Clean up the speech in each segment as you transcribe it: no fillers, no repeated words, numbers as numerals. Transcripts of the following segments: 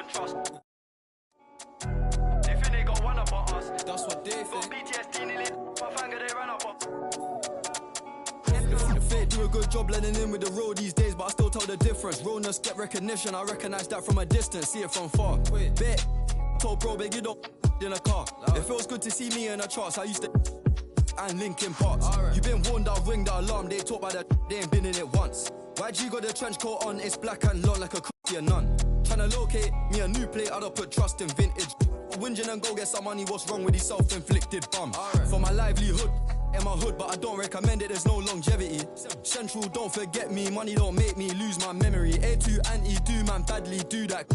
can trust. They think they got one up on us. That's what they think. Got PTSD nearly, my finger they ran up on. The fake do a good job blending in with the road these days, but I still tell the difference. Realness get recognition, I recognize that from a distance, see it from far. Wait, bet. Told bro, beg you don't in a car. It feels good to see me in the charts. I used to and Linkin Parks. Right. You been warned, I'll ring the alarm. They talk about that, they ain't been in it once. YG got the trench coat on, it's black and long like a coffee and none. Tryna locate me a new plate, I don't put trust in vintage. Whinging and go get some money, what's wrong with these self-inflicted bums? Right. For my livelihood, in my hood, but I don't recommend it, there's no longevity. Central, don't forget me, money don't make me lose my memory. A2 anti, do man badly, do that.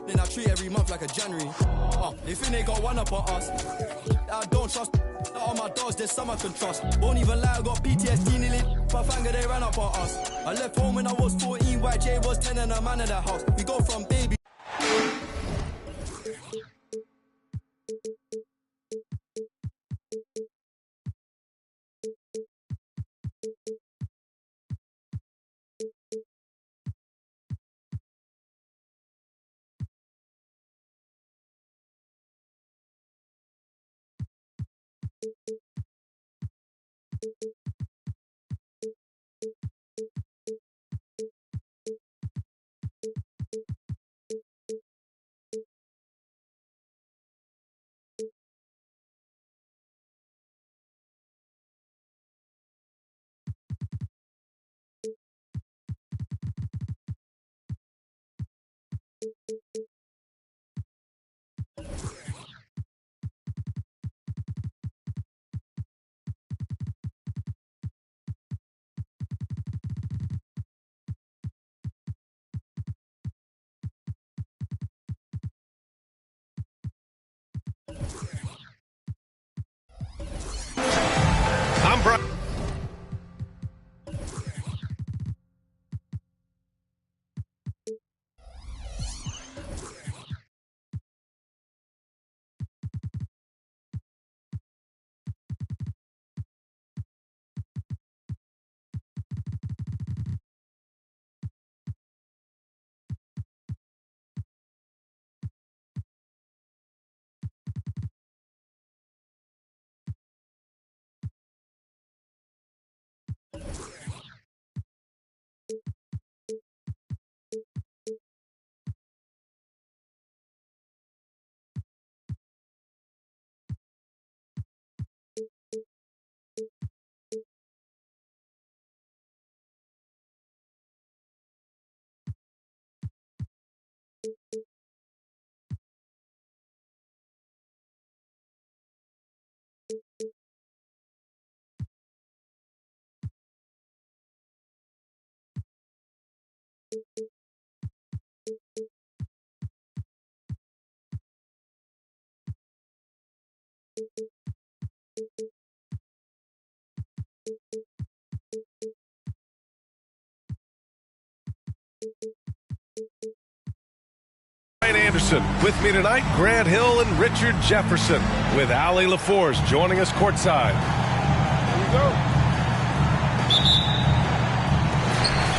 Then I treat every month like a January. They think they got one up on us. I don't trust all my dogs, there's some I can trust. Won't even lie, I got PTSD nearly. My finger they ran up on us. I left home when I was 14, YJ was 10 and a man in the house. We go from baby. I'm Brian. Brian Anderson. With me tonight, Grant Hill and Richard Jefferson, with Allie LaForce joining us courtside. Here we go.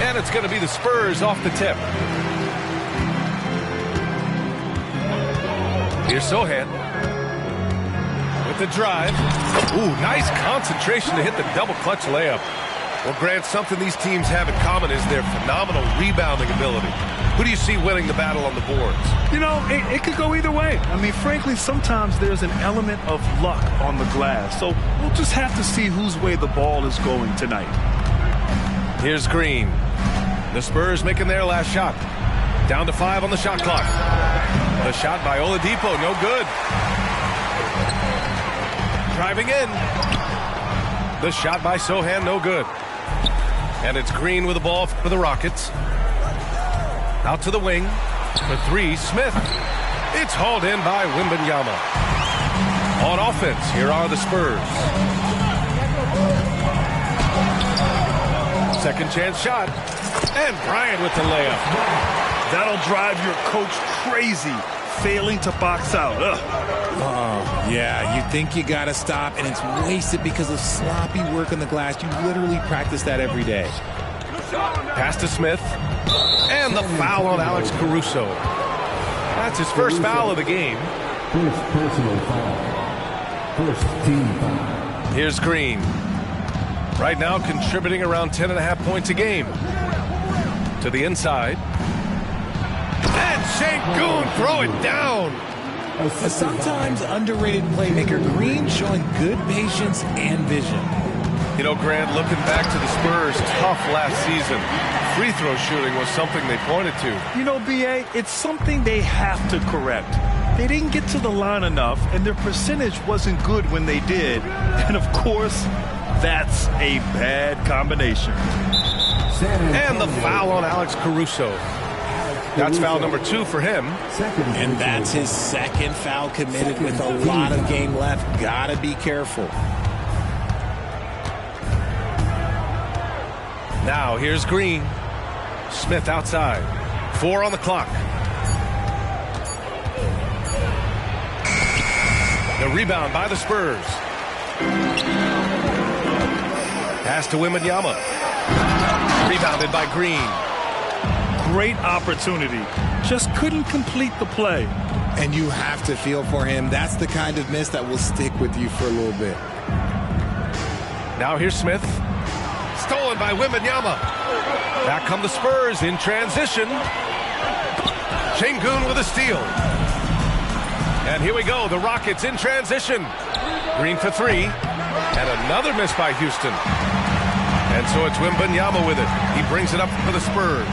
And it's going to be the Spurs off the tip. Here's Sohan with the drive. Ooh, nice concentration to hit the double clutch layup. Well, Grant, something these teams have in common is their phenomenal rebounding ability. Who do you see winning the battle on the boards? You know, it could go either way. I mean, frankly, sometimes there's an element of luck on the glass. So we'll just have to see whose way the ball is going tonight. Here's Green. The Spurs making their last shot. Down to 5 on the shot clock. The shot by Oladipo, no good. Driving in. The shot by Sohan, no good. And it's Green with the ball for the Rockets. Out to the wing. For 3, Smith. It's hauled in by Wembanyama. On offense, here are the Spurs. Second chance shot. And Bryant with the layup. That'll drive your coach crazy, failing to box out. Oh, yeah, you think you got to stop, and it's wasted because of sloppy work on the glass. You literally practice that every day. Pass to Smith. And the foul on Alex Caruso. That's his first foul of the game. First personal foul. First team foul. Here's Green. Right now contributing around 10.5 points a game. To the inside. And Sengun throw it down. A sometimes underrated playmaker, Green showing good patience and vision. You know, Grant, looking back to the Spurs' tough last season, free throw shooting was something they pointed to. You know, B.A., it's something they have to correct. They didn't get to the line enough, and their percentage wasn't good when they did. And, of course, that's a bad combination. And the foul on Alex Caruso. That's foul number 2 for him. And that's his second foul committed with a lot of game left. Gotta be careful. Now here's Green. Smith outside. 4 on the clock. The rebound by the Spurs. Pass to Wembanyama. Rebounded by Green. Great opportunity. Just couldn't complete the play. And you have to feel for him. That's the kind of miss that will stick with you for a little bit. Now here's Smith. Stolen by Wembanyama. Back come the Spurs in transition. Sengun with a steal. And here we go. The Rockets in transition. Green for 3. And another miss by Houston. And so it's Wembanyama with it. He brings it up for the Spurs.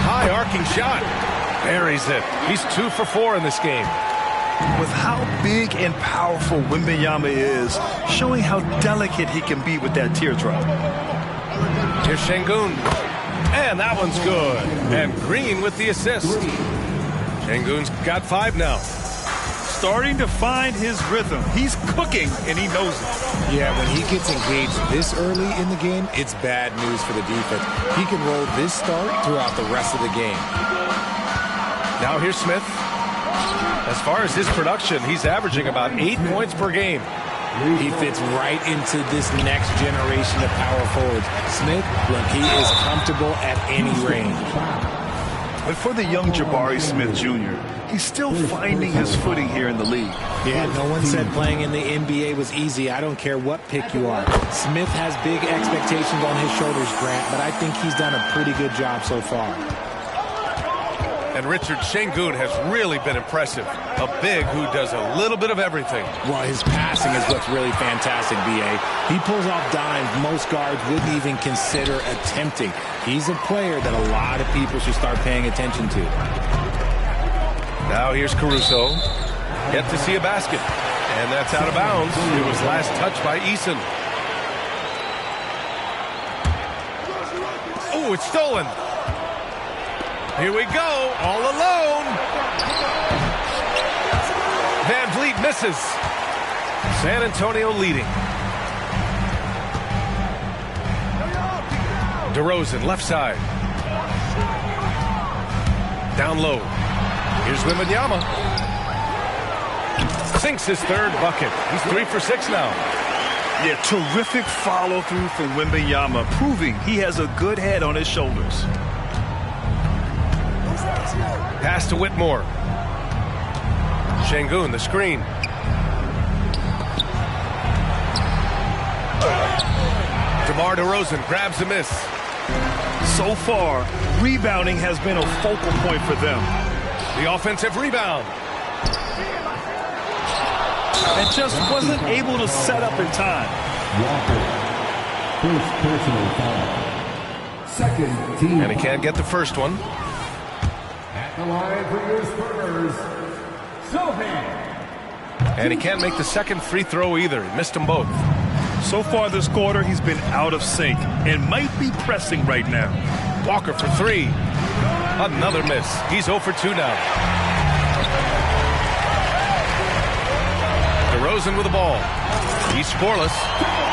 High arcing shot. Buries it. He's 2 for 4 in this game. With how big and powerful Wembanyama is, showing how delicate he can be with that teardrop. Here's Sengun. And that one's good. And Green with the assist. Sengun's got 5 now. Starting to find his rhythm. He's cooking, and he knows it. Yeah, when he gets engaged this early in the game, it's bad news for the defense. He can roll this start throughout the rest of the game. Now here's Smith. As far as his production, he's averaging about 8 points per game. He fits right into this next generation of power forwards. Smith, look, he is comfortable at any range. But for the young Jabari Smith Jr., he's still finding his footing here in the league. Yeah, no one said playing in the NBA was easy. I don't care what pick you are. Smith has big expectations on his shoulders, Grant, but I think he's done a pretty good job so far. And Richard, Sengun has really been impressive. A big who does a little bit of everything. Well, his passing is what's really fantastic, B.A. He pulls off dimes most guards wouldn't even consider attempting. He's a player that a lot of people should start paying attention to. Now here's Caruso. Yet to see a basket. And that's out of bounds. It was last touched by Eason. Oh, it's stolen. Here we go, all alone. Van Vliet misses. San Antonio leading. DeRozan, left side. Down low. Here's Wembanyama. Sinks his 3rd bucket. He's 3 for 6 now. Yeah, terrific follow-through from Wembanyama, proving he has a good head on his shoulders. Pass to Whitmore. Sengun, the screen. DeMar DeRozan grabs a miss. So far, rebounding has been a focal point for them. The offensive rebound. And just wasn't able to set up in time. Walker. First personal foul. Second team. And he can't get the first one. At the line for your Spurs, Sohan. And he can't make the second free throw either. He missed them both. So far this quarter, he's been out of sync and might be pressing right now. Walker for 3. Another miss. He's 0 for 2 now. DeRozan with the ball. He's scoreless.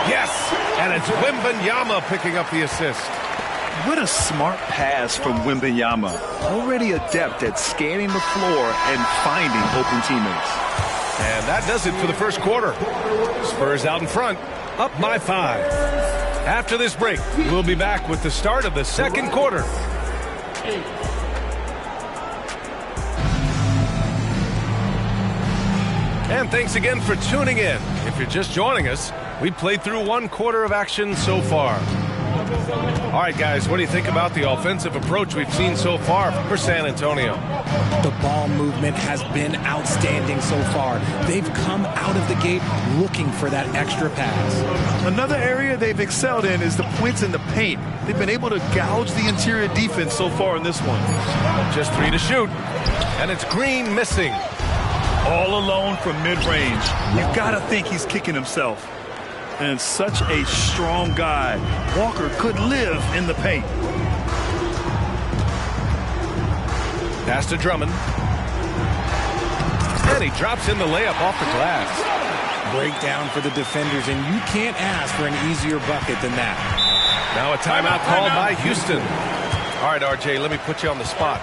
Yes! And it's Wembanyama picking up the assist. What a smart pass from Wembanyama. Already adept at scanning the floor and finding open teammates. And that does it for the first quarter. Spurs out in front, up by 5. After this break, we'll be back with the start of the second quarter. And thanks again for tuning in. If you're just joining us, we played through one quarter of action so far. All right, guys, what do you think about the offensive approach we've seen so far for San Antonio? The ball movement has been outstanding so far. They've come out of the gate looking for that extra pass. Another area they've excelled in is the points in the paint. They've been able to gouge the interior defense so far in this one. Just 3 to shoot, and it's Green missing. All alone from mid-range. You've got to think he's kicking himself. And such a strong guy. Walker could live in the paint. Pass to Drummond. And he drops in the layup off the glass. Breakdown for the defenders, and you can't ask for an easier bucket than that. Now a timeout called by Houston. All right, RJ, let me put you on the spot.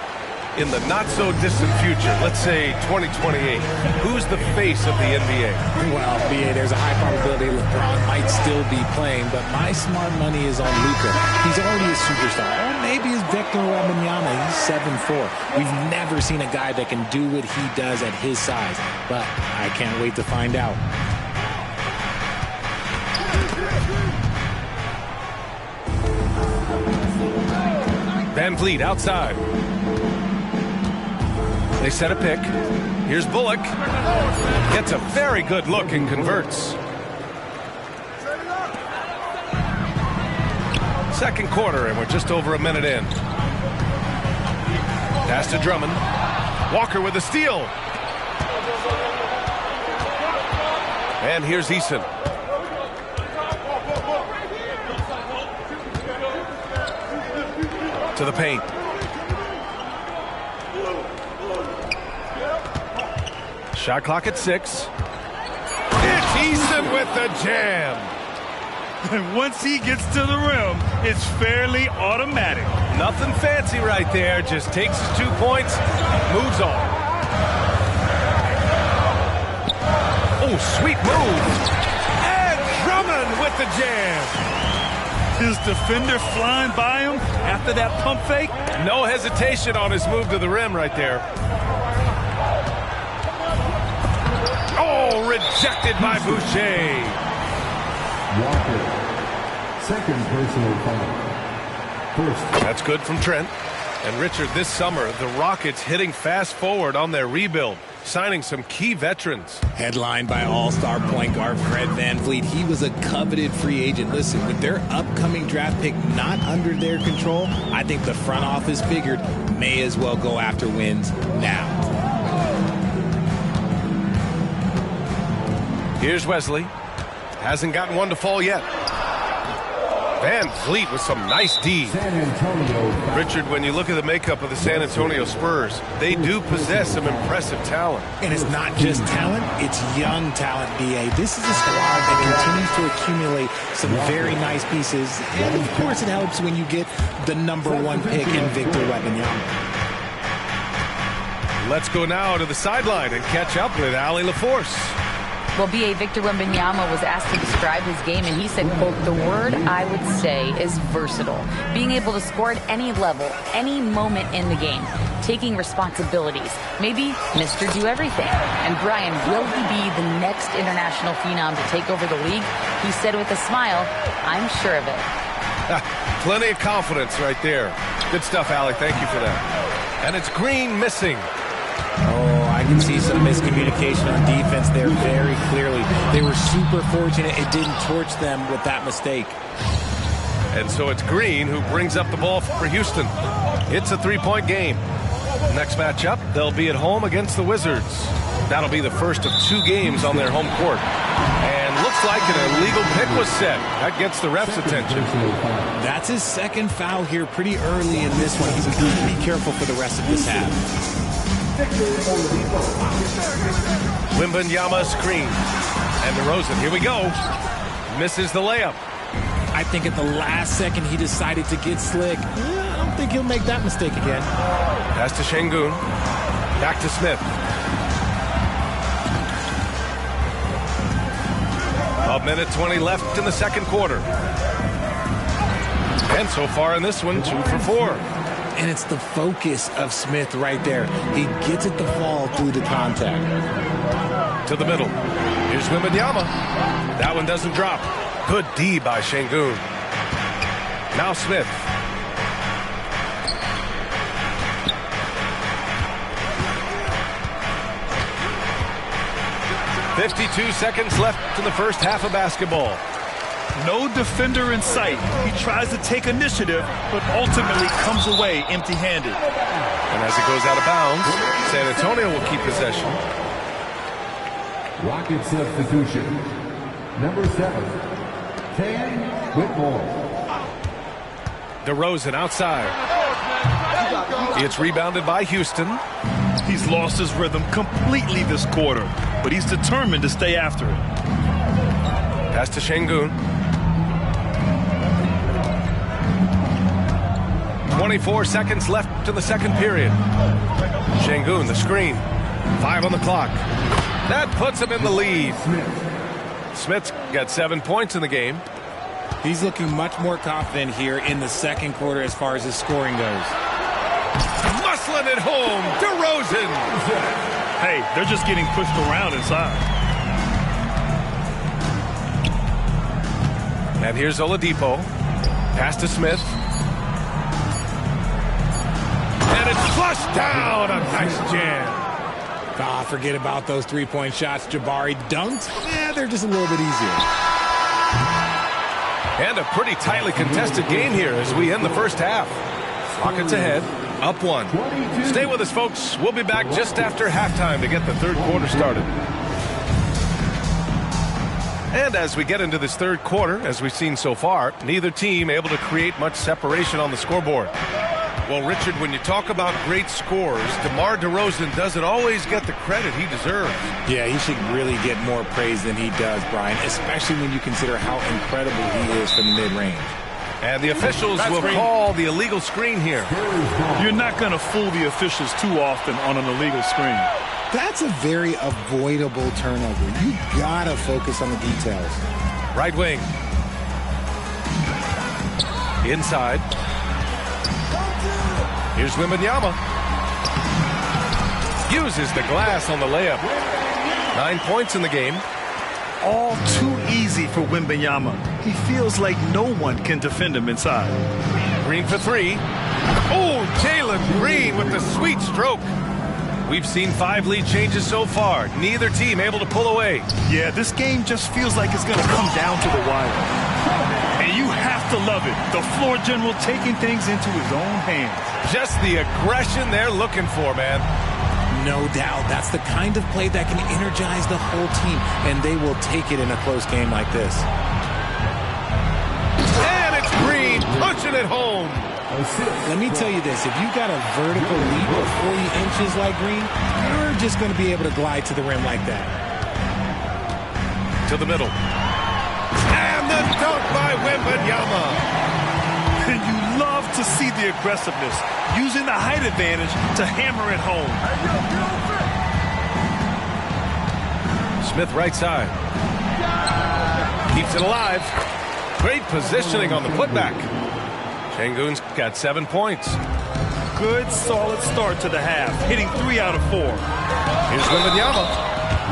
In the not-so-distant future, let's say 2028, who's the face of the NBA? Well, BA, there's a high probability LeBron might still be playing, but my smart money is on Luka. He's already a superstar. Or maybe it's Victor Wembanyama. He's 7'4". We've never seen a guy that can do what he does at his size, but I can't wait to find out. Van Vliet outside. They set a pick. Here's Bullock. Gets a very good look and converts. Second quarter, and we're just over a minute in. Pass to Drummond. Walker with a steal. And here's Eason. To the paint. Shot clock at 6. It's Eason with the jam. And once he gets to the rim, it's fairly automatic. Nothing fancy right there. Just takes his 2 points, moves on. Oh, sweet move. And Drummond with the jam. His defender flying by him after that pump fake. No hesitation on his move to the rim right there. Oh, rejected by Boucher. Walker, second personal foul. First. That's good from Trent. And Richard, this summer, the Rockets hitting fast forward on their rebuild, signing some key veterans. Headlined by all-star point guard Fred VanVleet. He was a coveted free agent. Listen, with their upcoming draft pick not under their control, I think the front office figured may as well go after wins now. Here's Wesley. Hasn't gotten one to fall yet. Van Vliet with some nice D. San Antonio. Richard, when you look at the makeup of the San Antonio Spurs, they do possess some impressive talent. And it's not just talent, it's young talent, BA. This is a squad that continues to accumulate some very nice pieces. And, of course, it helps when you get the #1 pick in Victor Wembanyama. Let's go now to the sideline and catch up with Allie LaForce. Well, B.A. Victor Wembanyama was asked to describe his game, and he said, quote, "The word I would say is versatile. Being able to score at any level, any moment in the game. Taking responsibilities. Maybe Mr. Do Everything." And Brian, will he be the next international phenom to take over the league? He said with a smile, "I'm sure of it." Plenty of confidence right there. Good stuff, Allie. Thank you for that. And it's Green missing. Oh, I can see some miscommunication on defense there very clearly. They were super fortunate it didn't torch them with that mistake. And so it's Green who brings up the ball for Houston. It's a 3-point game. Next matchup, they'll be at home against the Wizards. That'll be the first of 2 games on their home court. And looks like an illegal pick was set. That gets the ref's attention. That's his second foul here pretty early in this one. He's got to be careful for the rest of this half. Wembanyama screen. And DeRozan, here we go. Misses the layup. I think at the last second he decided to get slick. I don't think he'll make that mistake again. Pass to Şengün. Back to Smith. A minute 20 left in the second quarter. And so far in this one, 2 for 4. And it's the focus of Smith right there. He gets it to fall through the contact. To the middle. Here's Wembanyama. That one doesn't drop. Good D by Şengün. Now Smith. "52 seconds left in the first half of basketball. No defender in sight. He tries to take initiative, but ultimately comes away empty-handed. And as it goes out of bounds, San Antonio will keep possession. Rocket substitution. Number 7, Cam Whitmore. DeRozan outside. It's rebounded by Houston. He's lost his rhythm completely this quarter, but he's determined to stay after it. Pass to Şengün. 24 seconds left to the second period. Şengün, the screen. 5 on the clock. That puts him in the lead. Smith's got 7 points in the game. He's looking much more confident here in the second quarter as far as his scoring goes. Muscling it home. DeRozan. Hey, they're just getting pushed around inside. And here's Oladipo. Pass to Smith. And it's flushed down. A nice jam. Forget about those three-point shots. Jabari dunked. Yeah, they're just a little bit easier. And a pretty tightly contested game here as we end the first half. Rockets ahead, up 1. Stay with us, folks. We'll be back just after halftime to get the third quarter started. And as we get into this third quarter, as we've seen so far, neither team able to create much separation on the scoreboard. Well, Richard, when you talk about great scores, DeMar DeRozan doesn't always get the credit he deserves. Yeah, he should really get more praise than he does, Brian, especially when you consider how incredible he is from the mid-range. And the officials will call the illegal screen here. You're not going to fool the officials too often on an illegal screen. That's a very avoidable turnover. You gotta focus on the details. Right wing. Inside. Here's Wembanyama. Uses the glass on the layup. 9 points in the game. All too easy for Wembanyama. He feels like no one can defend him inside. Green for 3. Oh, Jalen Green with the sweet stroke. We've seen 5 lead changes so far. Neither team able to pull away. Yeah, this game just feels like it's going to come down to the wire. And you have to love it. The floor general taking things into his own hands. Just the aggression they're looking for, man. No doubt. That's the kind of play that can energize the whole team, and they will take it in a close game like this. And it's Green pushing it home. Let me tell you this. If you got a vertical leap of 40 inches like Green, you're just going to be able to glide to the rim like that. To the middle. And the dunk by Wembanyama. And you love to see the aggressiveness, using the height advantage to hammer it home. Smith right side. Keeps it alive. Great positioning on the putback. Şengün's got 7 points. Good, solid start to the half, hitting 3 out of 4. Here's Wembanyama.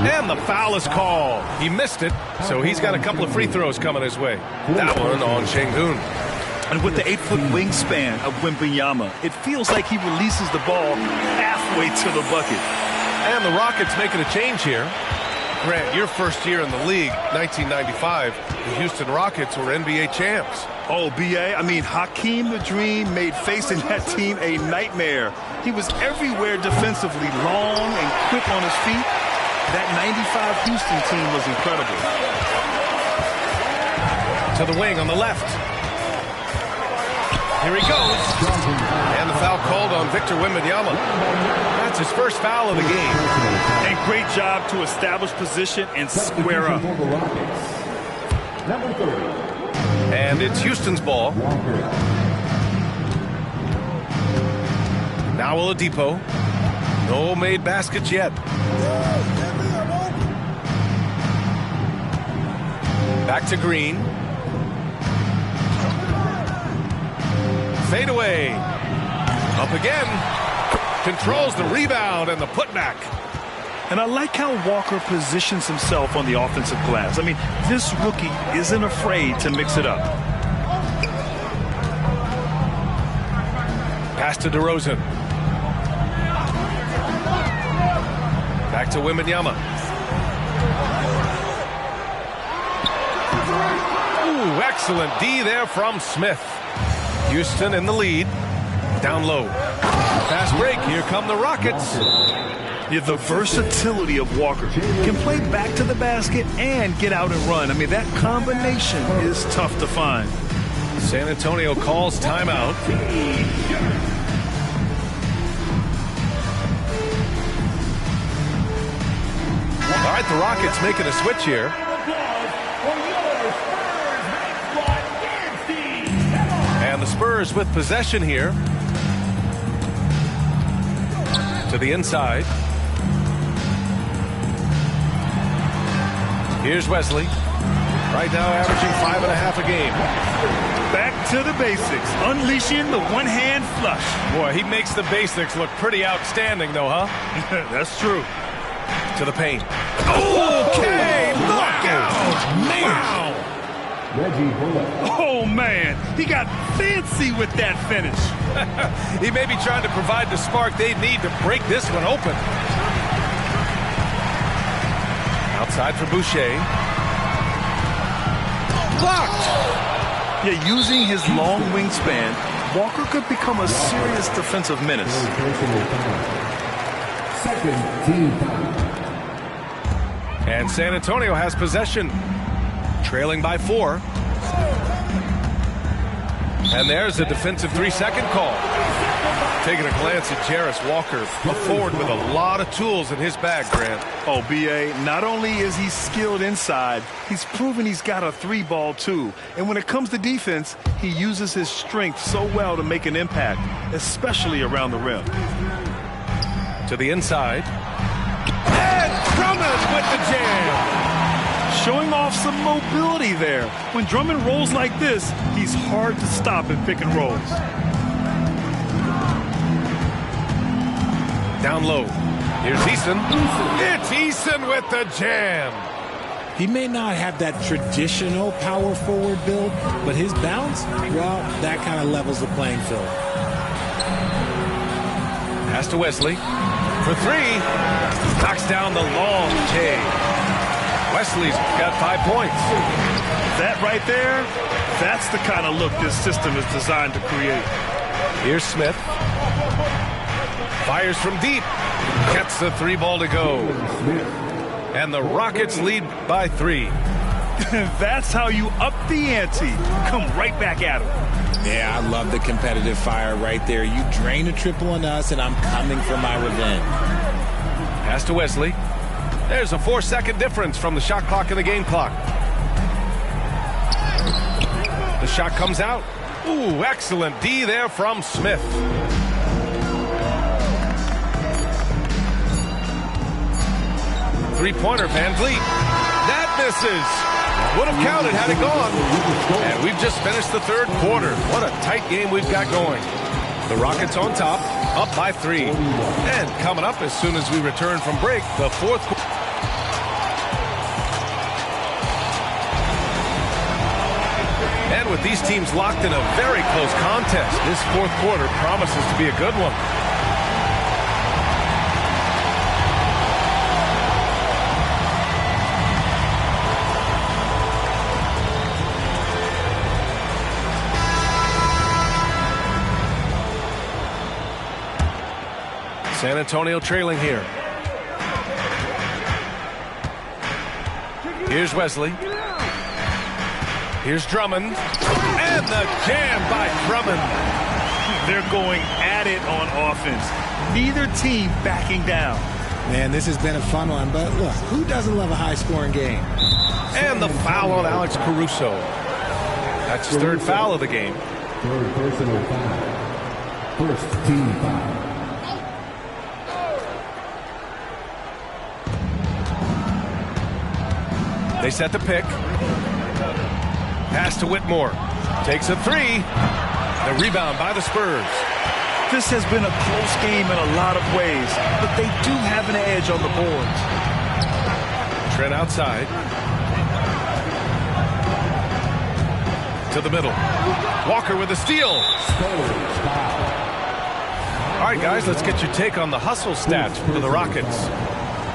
And the foul is called. He missed it, so he's got a couple of free throws coming his way. That one on Şengün. And with the 8-foot wingspan of Wembanyama, it feels like he releases the ball halfway to the bucket. And the Rockets making a change here. Grant, your first year in the league, 1995, the Houston Rockets were NBA champs. Oh, B.A., I mean, Hakeem the Dream made facing that team a nightmare. He was everywhere defensively, long and quick on his feet. That 95 Houston team was incredible. To the wing on the left. Here he goes. And the foul called on Victor Wembanyama. That's his first foul of the game. And great job to establish position and square up. Number 30. And it's Houston's ball. Now Oladipo. No made baskets yet. Back to Green. Fadeaway. Up again. Controls the rebound and the putback. And I like how Walker positions himself on the offensive glass. I mean, this rookie isn't afraid to mix it up. Pass to DeRozan. Back to Wembanyama. Ooh, excellent D there from Smith. Houston in the lead. Down low. Fast break. Here come the Rockets. Yeah, the versatility of Walker. Can play back to the basket and get out and run. I mean, that combination is tough to find. San Antonio calls timeout. All right, the Rockets making a switch here. And the Spurs with possession here. To the inside. Here's Wesley. Right now averaging 5.5 a game. Back to the basics. Unleashing the one-hand flush. Boy, he makes the basics look pretty outstanding, though, huh? That's true. To the paint. Okay! Knockout! Wow! Reggie Bullock. Oh, man. He got fancy with that finish. He may be trying to provide the spark they need to break this one open. Outside for Boucher. Blocked! Yeah, using his long wingspan, Walker could become a serious defensive menace. Second team foul. And San Antonio has possession. Trailing by 4. And there's a defensive 3-second call. Taking a glance at Jarris Walker, a forward with a lot of tools in his bag, Grant. Oh, B.A., not only is he skilled inside, he's proven he's got a 3-ball too. And when it comes to defense, he uses his strength so well to make an impact, especially around the rim. To the inside. And Drummond with the jam. Showing off some mobility there. When Drummond rolls like this, he's hard to stop in pick and rolls. Down low. Here's Eason. It's Eason with the jam. He may not have that traditional power forward build, but his bounce, well, that kind of levels the playing field. Pass to Wesley. For 3. Knocks down the long J. Wesley's got 5 points. That right there, that's the kind of look this system is designed to create. Here's Smith. Fires from deep. Gets the 3-ball to go. And the Rockets lead by 3. That's how you up the ante. Come right back at him. Yeah, I love the competitive fire right there. You drain a triple on us, and I'm coming for my revenge. Pass to Wesley. There's a 4-second difference from the shot clock and the game clock. The shot comes out. Ooh, excellent D there from Smith. Three-pointer, Van Vliet. That misses. Would have counted had it gone. And we've just finished the 3rd quarter. What a tight game we've got going. The Rockets on top, up by 3. And coming up as soon as we return from break, the 4th quarter. And with these teams locked in a very close contest, this 4th quarter promises to be a good one. San Antonio trailing here. Here's Wesley. Here's Drummond. And the jam by Drummond. They're going at it on offense. Neither team backing down. Man, this has been a fun one, but look, who doesn't love a high-scoring game? And the foul on Alex Caruso. That's his 3rd foul of the game. 3rd personal foul. 1st team foul. They set the pick. Pass to Whitmore. Takes a 3. The rebound by the Spurs. This has been a close game in a lot of ways, but they do have an edge on the boards. Trent outside. To the middle. Walker with a steal. All right, guys, let's get your take on the hustle stats for the Rockets.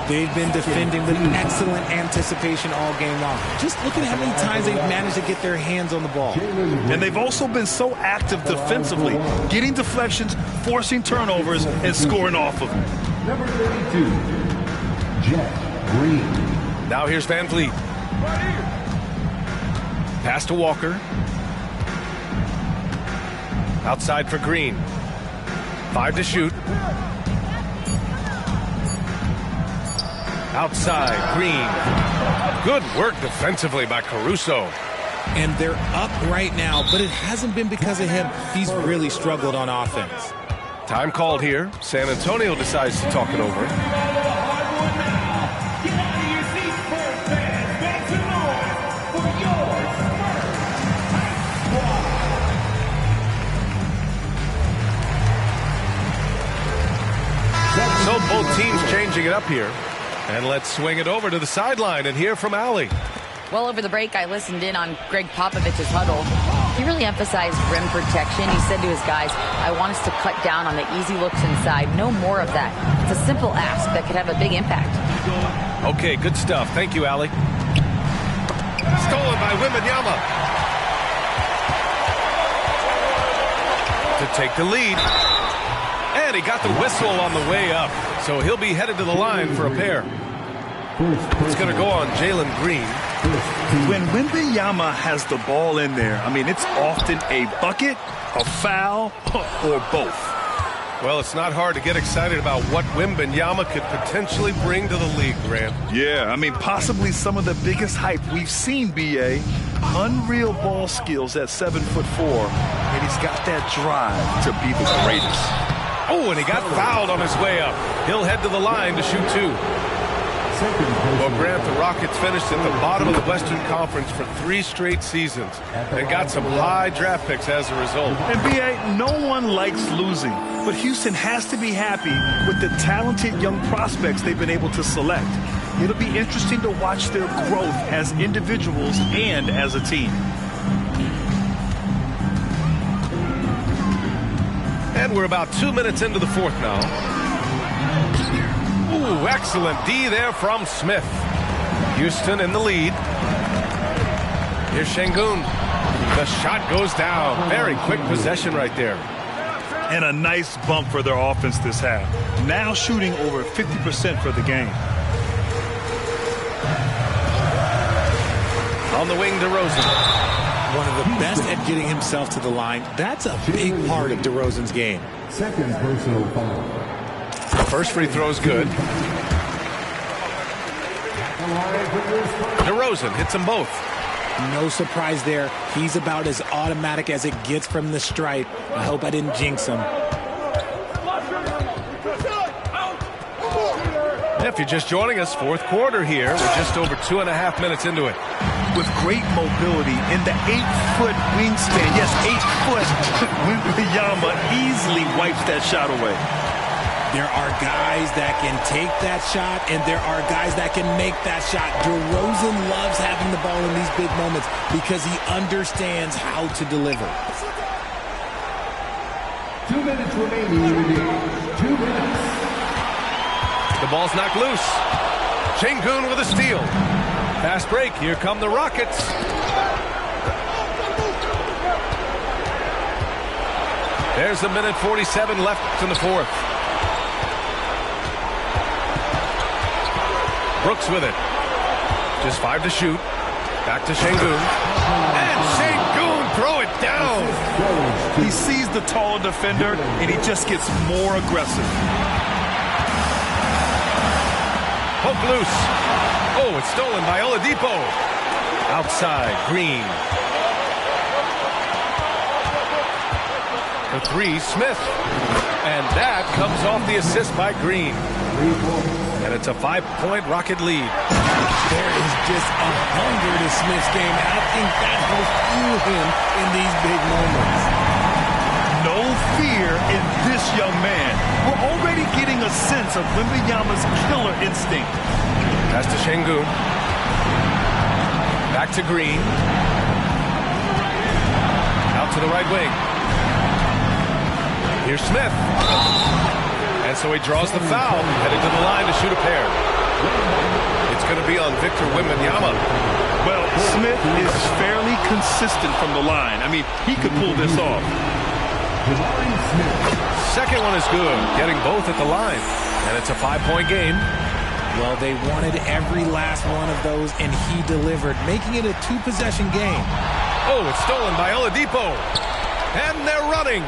They've been defending with excellent anticipation all game long. Just looking at how many times they've managed to get their hands on the ball. And they've also been so active defensively, getting deflections, forcing turnovers, and scoring off of them. Number 32, Jeff Green. Now here's Van Vliet. Pass to Walker. Outside for Green. 5 to shoot. Outside, Green. Good work defensively by Caruso. And they're up right now, but it hasn't been because of him. He's really struggled on offense. Time called here. San Antonio decides to talk it over. So both teams changing it up here. And let's swing it over to the sideline and hear from Allie. Well, over the break, I listened in on Greg Popovich's huddle. He really emphasized rim protection. He said to his guys, I want us to cut down on the easy looks inside. No more of that. It's a simple ask that could have a big impact. Okay, good stuff. Thank you, Allie. Stolen by Wembanyama. To take the lead. And he got the whistle on the way up. So he'll be headed to the line for a pair. It's going to go on Jalen Green. When Wembanyama has the ball in there, I mean, it's often a bucket, a foul, or both. Well, it's not hard to get excited about what Wembanyama could potentially bring to the league, Grant. Yeah, I mean, possibly some of the biggest hype we've seen, B.A. Unreal ball skills at 7'4", and he's got that drive to be the greatest. Oh, and he got fouled on his way up. He'll head to the line to shoot 2. Well, Grant, the Rockets finished at the bottom of the Western Conference for 3 straight seasons and got some high draft picks as a result. And B.A., no one likes losing, but Houston has to be happy with the talented young prospects they've been able to select. It'll be interesting to watch their growth as individuals and as a team. And we're about 2 minutes into the fourth now. Ooh, excellent D there from Smith. Houston in the lead. Here's Şengün. The shot goes down. Very quick possession right there. And a nice bump for their offense this half. Now shooting over 50% for the game. On the wing, DeRozan. One of the best at getting himself to the line. That's a big part of DeRozan's game. Second personal foul. First free throw is good. DeRozan hits them both. No surprise there. He's about as automatic as it gets from the stripe. I hope I didn't jinx him. If you're just joining us, fourth quarter here. We're just over 2.5 minutes into it. With great mobility in the 8-foot wingspan. Yes, 8 foot. Wembanyama easily wipes that shot away. There are guys that can take that shot, and there are guys that can make that shot. DeRozan loves having the ball in these big moments because he understands how to deliver. 2 minutes remaining. 2 minutes. The ball's knocked loose. Şengün with a steal. Fast break. Here come the Rockets. There's a minute 47 left in the fourth. Brooks with it. Just 5 to shoot. Back to Şengün. And Şengün throw it down. He sees the tall defender, and he just gets more aggressive. Poke loose. Oh, it's stolen by Oladipo. Outside, Green. For 3, Smith. And that comes off the assist by Green. And it's a 5-point Rocket lead. There is just a hunger to Smith's game, and I think that will fuel him in these big moments. no fear in this young man. We're already getting a sense of Wembanyama's killer instinct. Pass to Şengün. Back to Green. Out to the right wing. Here's Smith. And so he draws the foul, heading to the line to shoot a pair. It's going to be on Victor Wembanyama. Well, Smith is fairly consistent from the line. I mean, he could pull this off. Second one is good, getting both at the line. And it's a 5-point game. Well, they wanted every last one of those, and he delivered, making it a 2-possession game. Oh, it's stolen by Oladipo. And they're running.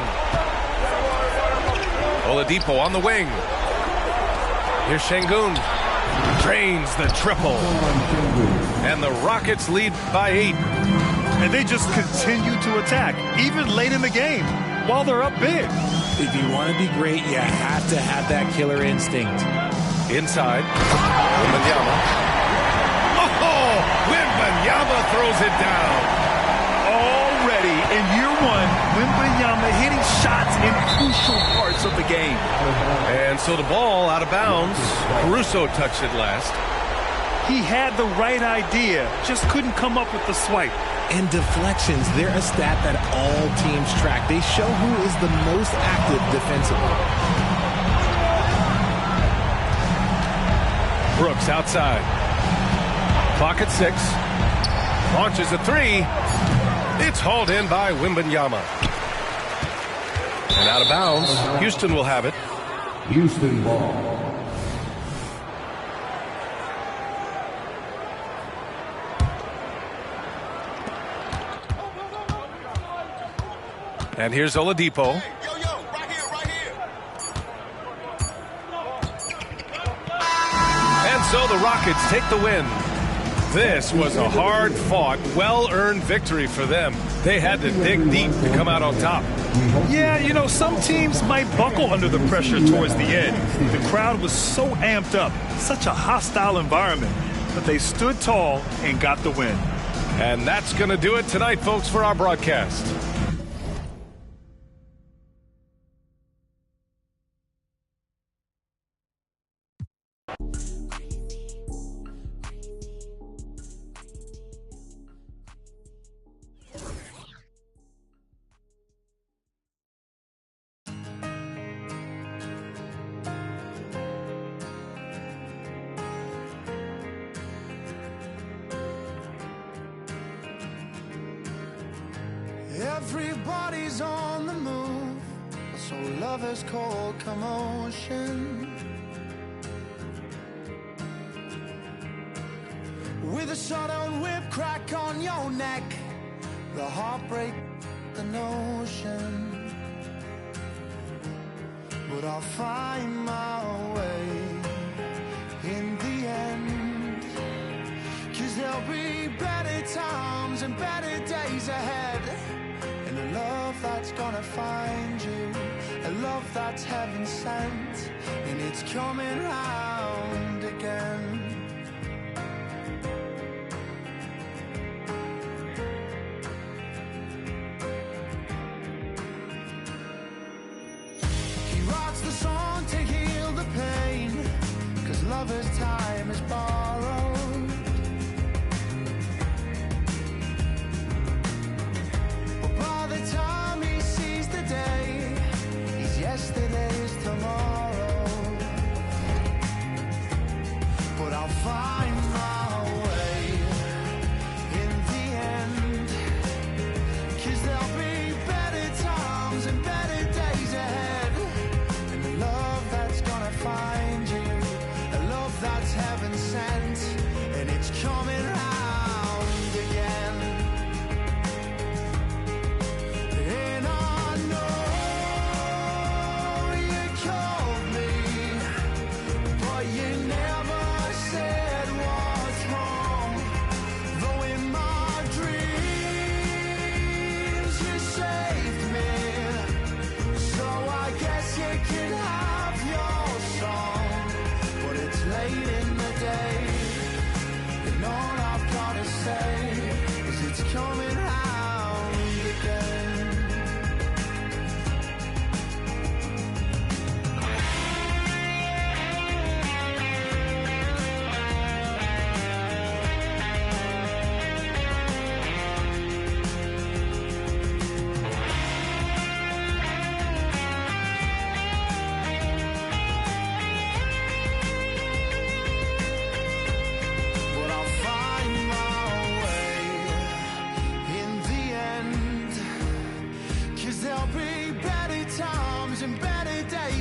Oladipo on the wing. Here's Şengün. Drains the triple. And the Rockets lead by 8. And they just continue to attack, even late in the game, while they're up big. If you want to be great, you have to have that killer instinct. Inside, Wembanyama. Oh, Wembanyama throws it down. Already in year one, Wembanyama hitting shots in crucial parts of the game. And so the ball out of bounds. Caruso touched it last. He had the right idea, just couldn't come up with the swipe. And deflections, they're a stat that all teams track. They show who is the most active defensively. Brooks outside. Clock at 6. Launches a 3. It's hauled in by Wembanyama. And out of bounds. Houston will have it. Houston ball. And here's Oladipo. And so the Rockets take the win. This was a hard-fought, well-earned victory for them. They had to dig deep to come out on top. Yeah, you know, some teams might buckle under the pressure towards the end. The crowd was so amped up, such a hostile environment, but they stood tall and got the win. And that's going to do it tonight, folks, for our broadcast. Everybody's on the move, so love is called commotion. With a shotgun whip crack on your neck, the heartbreak, the notion. But I'll find my way in the end, 'cause there'll be better times and better days ahead. And a love that's gonna find you, a love that's heaven sent, and it's coming round again. He writes the song to heal the pain, 'cause lover's time is borrowed. Time he sees the day, he's yesterday's tomorrow. But I'll find my way in the end, 'cause there'll be better times and better days ahead. And a love that's gonna find you, a love that's heaven sent, and it's coming round again. And I know you called me, but you never said what's wrong. Though in my dreams you saved me, so I guess you can have your song. But it's late in the day, and all I've gotta say is it's coming round again.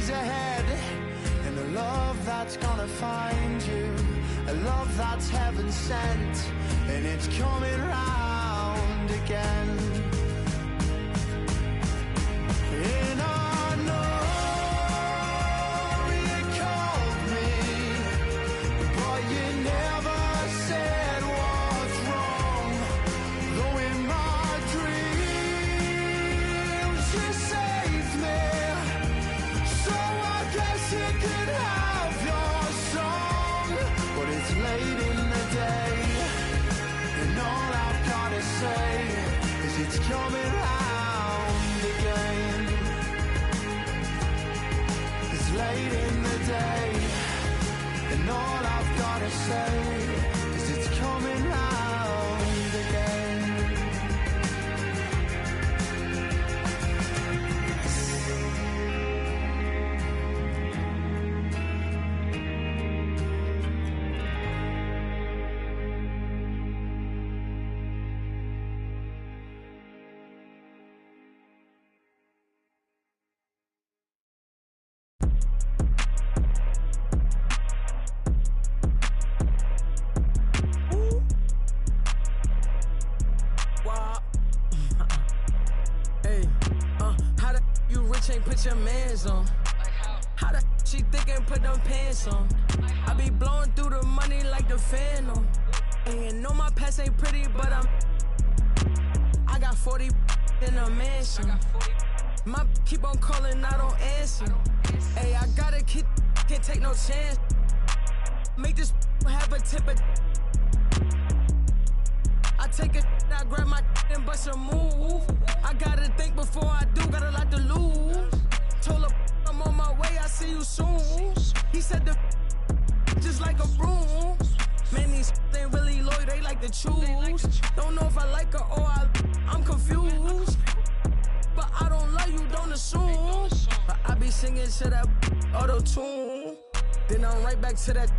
days ahead. And a love that's gonna find you, a love that's heaven sent, and it's coming round again. And I know you called me, but you never said what's wrong. Though in my dreams you saved me, so I guess you could have your song. But it's late in the day, and all I've gotta say is it's coming round again. It's late in the day, and all I've gotta say is it's coming round again. Hey, how the you rich ain't put your mans on? How the she thick ain't put them pants on? I be blowing through the money like the Phantom. And know my past ain't pretty, but I got 40 in a mansion. My keep on calling, I don't answer. Hey, I gotta can't take no chance. Make this have a temper. I take it, I grab my and bust a move. I gotta think before I do, got a lot to lose. Told her I'm on my way, I see you soon. He said the just like a broom. Man, these ain't really loyal, they like to choose. Don't know if I like her or I'm confused. But I don't love you, don't assume. But I be singing to that auto-tune. Then I'm right back to that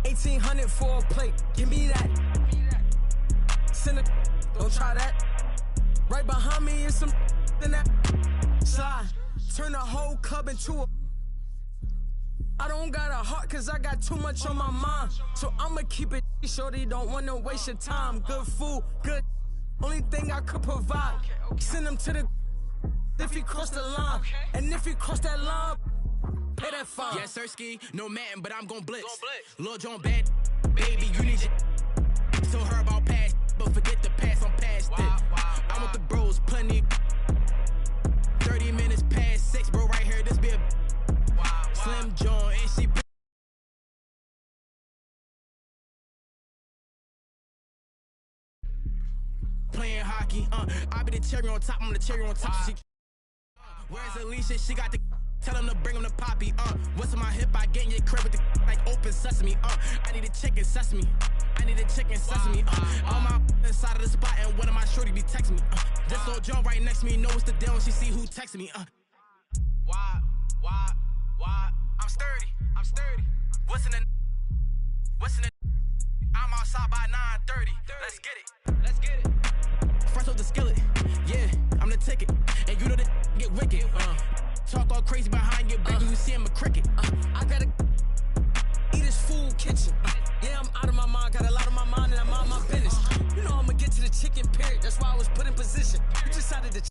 1800 for a plate, give me that. Send it, don't try that. Right behind me is some in that slide. Turn the whole club into a. I don't got a heart cause I got too much on my mind. So I'ma keep it shorty, don't wanna waste your time. Good food, good. Only thing I could provide. Send him to the if he cross the line. And if he cross that line, pay that fine. Yes, Sirski, no man, but I'm gon' blitz. Lil Jon bad, baby, you need your. So her about past, but forget the past, I'm past it. I'm with the bros, plenty. 30 minutes past 6, bro, right here, this be a Slim John, and she playing hockey, I be the cherry on top, I'm the cherry on top. She, where's Alicia? She got the. Tell him to bring him the poppy, what's in my hip? I get in your crib with the like open sesame, I need a chicken sesame. I need a chicken sesame, on my inside of the spot and one of my shorty be texting me, this old John right next to me knows the deal when she see who texting me, why, I'm sturdy, what's in the, I'm outside by 9:30, let's get it, fresh off the skillet, yeah, I'm the ticket, and you know that get wicked, talk all crazy behind your back, you see him a cricket. I gotta eat his food kitchen. Yeah, I'm out of my mind, got a lot on my mind, and I'm out of my business. You know I'ma get to the chicken period. That's why I was put in position. You decided to.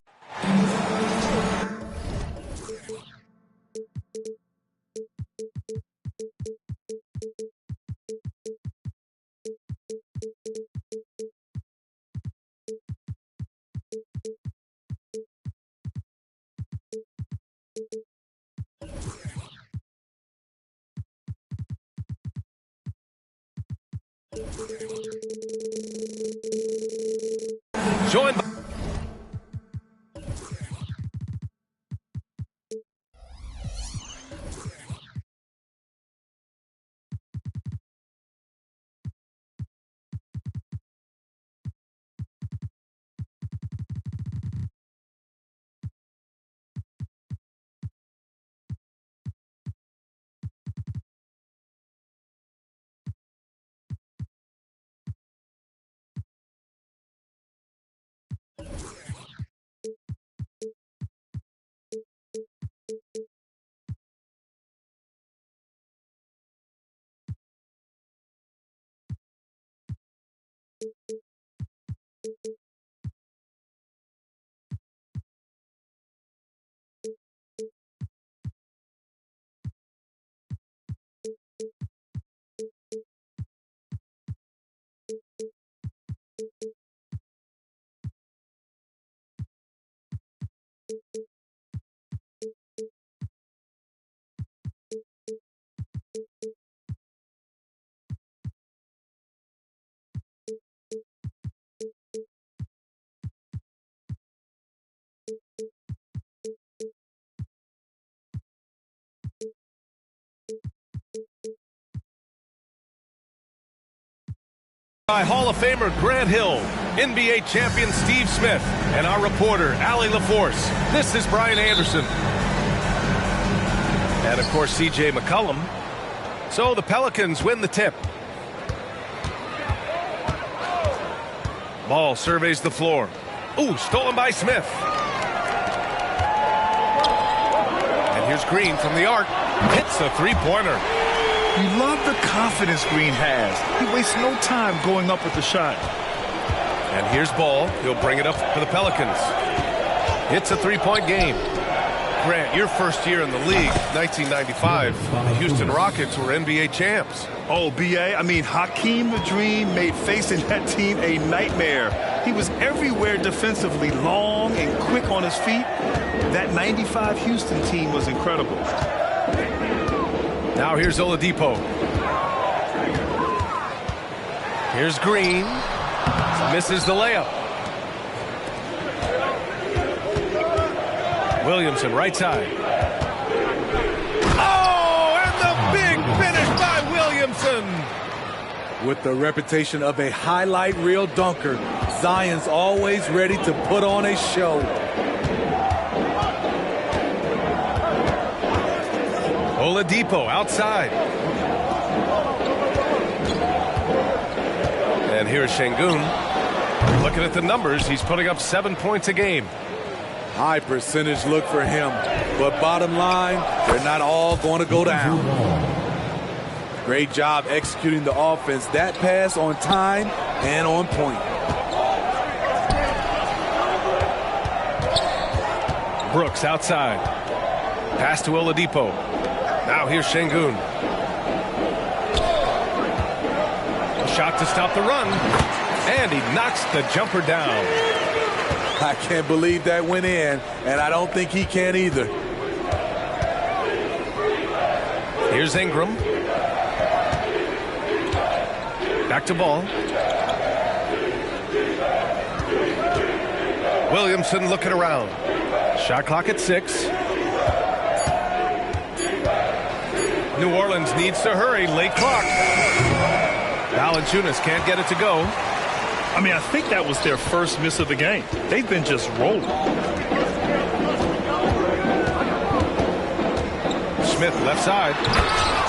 Joined by By Hall of Famer Grant Hill, NBA champion Steve Smith, and our reporter, Allie LaForce. This is Brian Anderson. And, of course, C.J. McCollum. So the Pelicans win the tip. Ball surveys the floor. Ooh, stolen by Smith. And here's Green from the arc. Hits a three-pointer. You love the confidence Green has. He wastes no time going up with the shot. And here's Ball. He'll bring it up for the Pelicans. It's a three-point game. Grant, your first year in the league, 1995, the Houston Rockets were NBA champs. Oh, B.A., I mean, Hakeem the Dream made facing that team a nightmare. He was everywhere defensively, long and quick on his feet. That 95 Houston team was incredible. Now here's Oladipo. Here's Green. Misses the layup. Williamson, right side. Oh, and the big finish by Williamson. With the reputation of a highlight reel dunker, Zion's always ready to put on a show. Oladipo outside. And here's Şengün. Looking at the numbers, he's putting up 7 points a game. High percentage look for him. But bottom line, they're not all going to go down. Great job executing the offense. That pass on time and on point. Brooks outside. Pass to Oladipo. Now here's Şengün. A shot to stop the run. And he knocks the jumper down. I can't believe that went in, and I don't think he can either. Here's Ingram. Back to Ball. Williamson looking around. Shot clock at 6. New Orleans needs to hurry. Late clock. Valanciunas can't get it to go. I mean, I think that was their first miss of the game. They've been just rolling. Smith left side.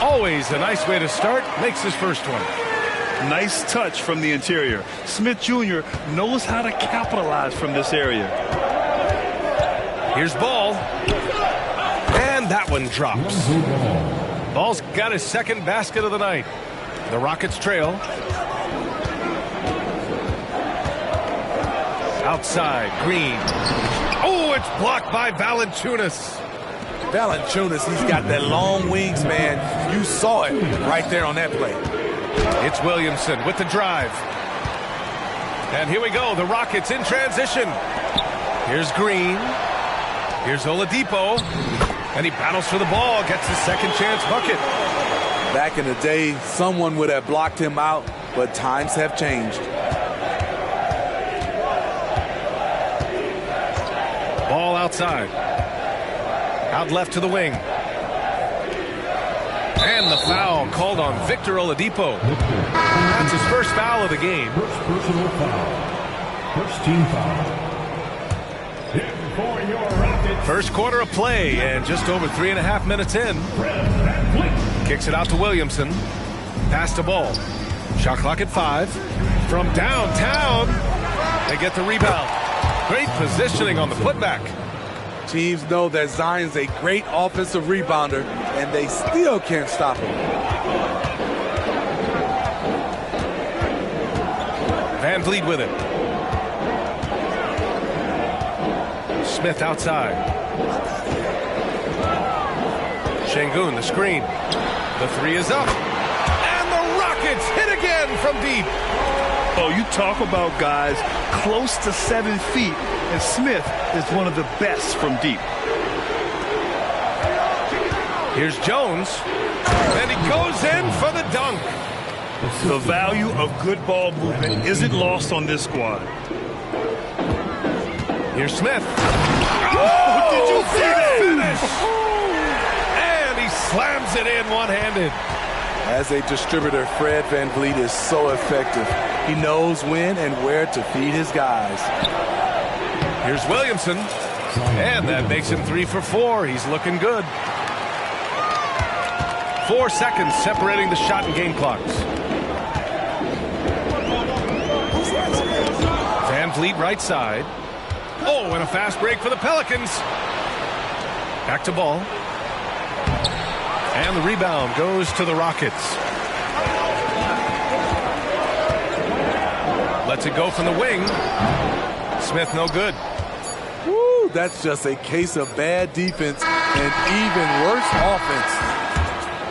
Always a nice way to start. Makes his first one. Nice touch from the interior. Smith Jr. knows how to capitalize from this area. Here's Ball. And that one drops. Ball's got his second basket of the night. The Rockets trail. Outside, Green. Oh, it's blocked by Valanciunas. Valanciunas, he's got that long wingspan. You saw it right there on that play. It's Williamson with the drive. And here we go, the Rockets in transition. Here's Green. Here's Oladipo. And he battles for the ball, gets his second chance bucket. Back in the day, someone would have blocked him out, but times have changed. Ball outside. Out left to the wing. And the foul called on Victor Oladipo. That's his first foul of the game. First personal foul. First team foul. For your Rockets. First quarter of play and just over 3.5 minutes in. Kicks it out to Williamson. Pass to Ball. Shot clock at 5. From downtown, they get the rebound. Great positioning on the putback. Teams know that Zion's a great offensive rebounder, and they still can't stop him. Van Vliet with it. Smith outside. Şengün, the screen. The three is up. And the Rockets hit again from deep. Oh, you talk about guys close to 7 feet, and Smith is one of the best from deep. Here's Jones, and he goes in for the dunk. The value of good ball movement isn't lost on this squad. Here's Smith. Oh, did you see that? Finish! And he slams it in one-handed. As a distributor, Fred Van Vliet is so effective. He knows when and where to feed his guys. Here's Williamson, and that makes him 3 for 4. He's looking good. 4 seconds separating the shot and game clocks. Van Vliet right side. Oh, and a fast break for the Pelicans. Back to ball. And the rebound goes to the Rockets. Lets it go from the wing. Smith no good. Woo, that's just a case of bad defense and even worse offense.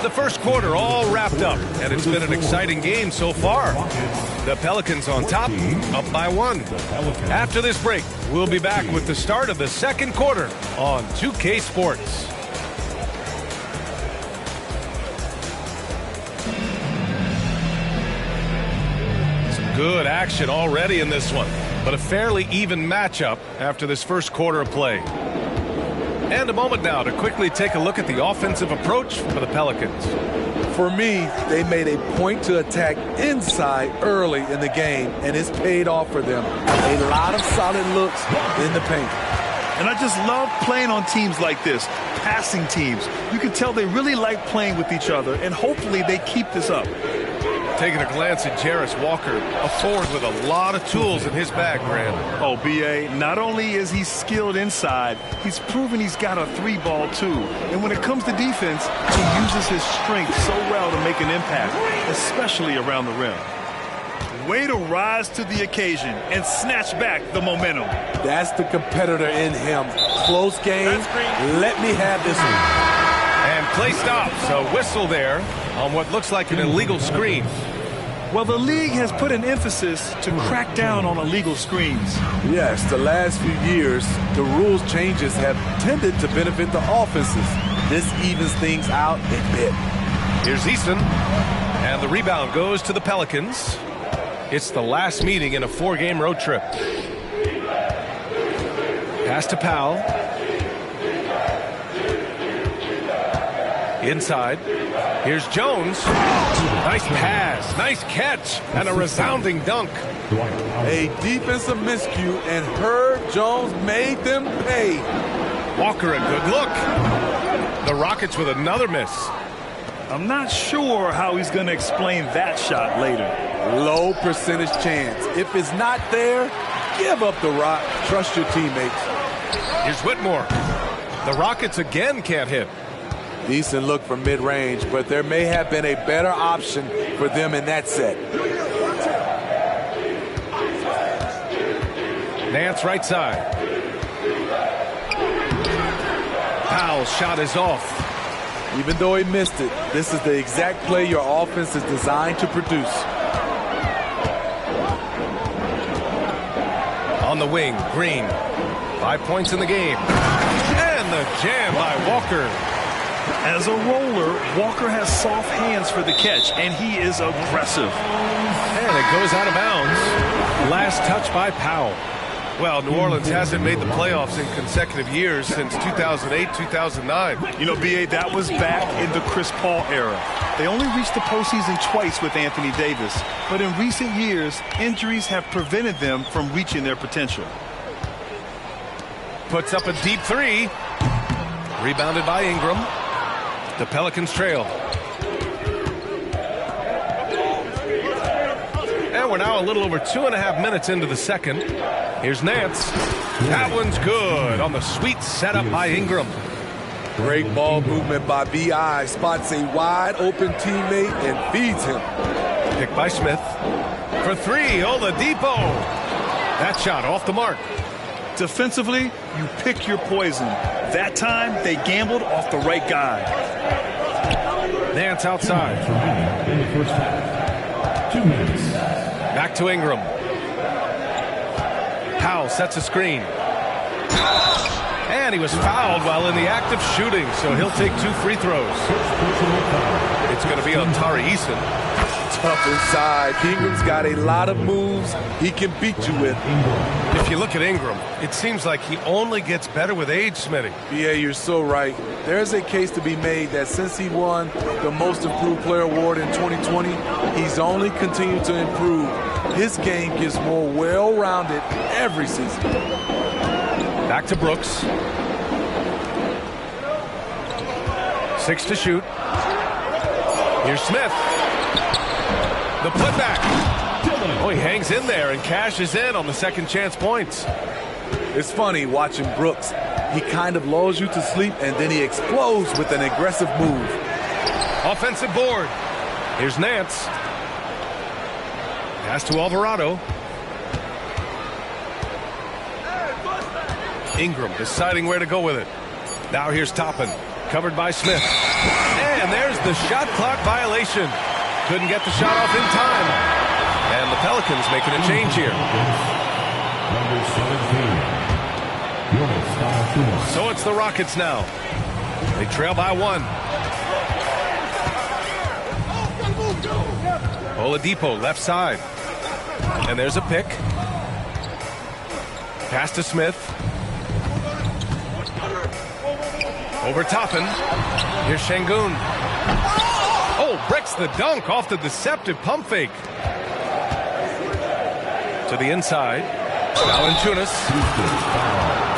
The first quarter all wrapped up, and it's been an exciting game so far. The Pelicans on top, up by 1. After this break, we'll be back with the start of the second quarter on 2K Sports. Some good action already in this one, but a fairly even matchup after this first quarter of play. And a moment now to quickly take a look at the offensive approach for the Pelicans. For me, they made a point to attack inside early in the game, and it's paid off for them. A lot of solid looks in the paint. And I just love playing on teams like this, passing teams. You can tell they really like playing with each other, and hopefully they keep this up. Taking a glance at Jarace Walker, a forward with a lot of tools in his bag, Brandon. Oh, B.A., not only is he skilled inside, he's proven he's got a 3-ball too. And when it comes to defense, he uses his strength so well to make an impact, especially around the rim. Way to rise to the occasion and snatch back the momentum. That's the competitor in him. Close game. Let me have this one. And play stops. A whistle there on what looks like an illegal screen. Well, the league has put an emphasis to crack down on illegal screens. Yes, the last few years, the rules changes have tended to benefit the offenses. This evens things out a bit. Here's Easton, and the rebound goes to the Pelicans. It's the last meeting in a 4-game road trip. Pass to Powell. Inside. Here's Jones. Nice pass, nice catch, and a resounding dunk. A defensive miscue, and Herb Jones made them pay. Walker, a good look. The Rockets with another miss. I'm not sure how he's going to explain that shot later. Low percentage chance. If it's not there, give up the rock. Trust your teammates. Here's Whitmore. The Rockets again can't hit. Decent look from mid-range, but there may have been a better option for them in that set. Nance right side. Powell's shot is off. Even though he missed it, this is the exact play your offense is designed to produce. On the wing, Green. 5 points in the game. And the jam by Walker. As a roller, Walker has soft hands for the catch, and he is aggressive. And it goes out of bounds. Last touch by Powell. Well, New Orleans hasn't made the playoffs in consecutive years since 2008, 2009. You know, B.A., that was back in the Chris Paul era. They only reached the postseason twice with Anthony Davis, but in recent years, injuries have prevented them from reaching their potential. Puts up a deep 3. Rebounded by Ingram. The Pelicans trail. And we're now a little over 2.5 minutes into the second. Here's Nance. That one's good on the sweet setup by Ingram. Great ball movement by B.I. Spots a wide open teammate and feeds him. Picked by Smith. For three, Oladipo. That shot off the mark. Defensively, you pick your poison. That time, they gambled off the right guy. Nance outside. In the first half. 2 minutes. Back to Ingram. Powell sets a screen. And he was fouled while in the act of shooting, so he'll take 2 free throws. It's going to be on Tari Eason. Tough inside. Ingram's got a lot of moves he can beat you with. If you look at Ingram, it seems like he only gets better with age, Smitty. Yeah, you're so right. There's a case to be made that since he won the Most Improved Player Award in 2020, he's only continued to improve. His game gets more well-rounded every season. Back to Brooks. 6 to shoot. Here's Smith. The putback. Oh, he hangs in there and cashes in on the second chance points. It's funny watching Brooks. He kind of lulls you to sleep, and then he explodes with an aggressive move. Offensive board. Here's Nance. Pass to Alvarado. Ingram deciding where to go with it. Now here's Toppin. Covered by Smith. And there's the shot clock violation. Couldn't get the shot off in time. And the Pelicans making a change here. Number 17. So it's the Rockets now. They trail by 1. Oladipo left side. And there's a pick. Pass to Smith. Over Toppin. Here's Şengün. Oh, breaks the dunk off the deceptive pump fake. To the inside. Valanciunas.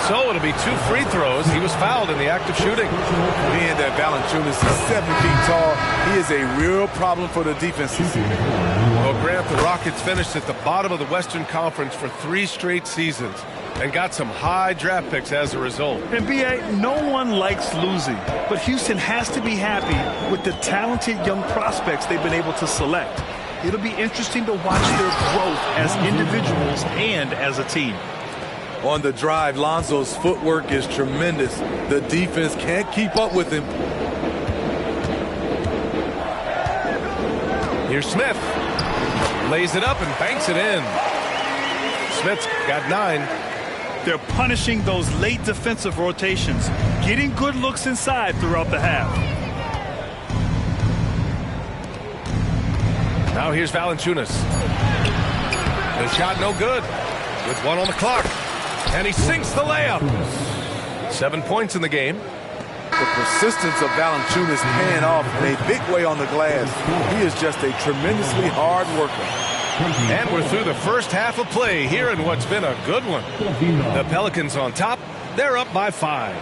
So it'll be 2 free throws. He was fouled in the act of shooting. Being that Valanciunas is 7 feet tall, he is a real problem for the defense. Well, Grant, the Rockets finished at the bottom of the Western Conference for 3 straight seasons and got some high draft picks as a result. And B.A., no one likes losing, but Houston has to be happy with the talented young prospects they've been able to select. It'll be interesting to watch their growth as individuals and as a team. On the drive, Lonzo's footwork is tremendous. The defense can't keep up with him. Here's Smith. Lays it up and banks it in. Smith's got 9. They're punishing those late defensive rotations, getting good looks inside throughout the half. Now here's Valanciunas. The shot no good with 1 on the clock. And he sinks the layup. 7 points in the game. The persistence of Valanciunas paying off in a big way on the glass. He is just a tremendously hard worker. And we're through the first half of play here in what's been a good one. The Pelicans on top. They're up by 5.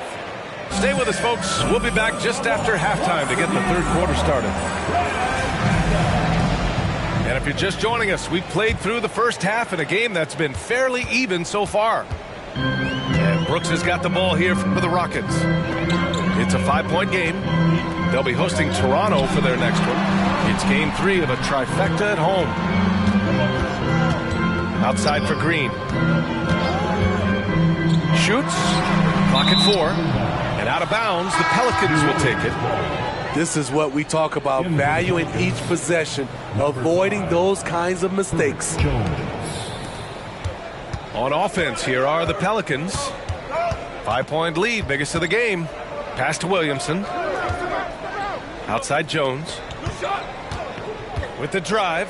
Stay with us, folks. We'll be back just after halftime to get the third quarter started. And if you're just joining us, we've played through the first half in a game that's been fairly even so far. And Brooks has got the ball here for the Rockets. It's a 5-point game. They'll be hosting Toronto for their next one. It's game 3 of a trifecta at home. Outside for Green. Shoots. Clock at 4. And out of bounds, the Pelicans will take it. This is what we talk about, valuing each possession, avoiding those kinds of mistakes. On offense, here are the Pelicans. 5-point lead, biggest of the game. Pass to Williamson. Outside Jones. With the drive.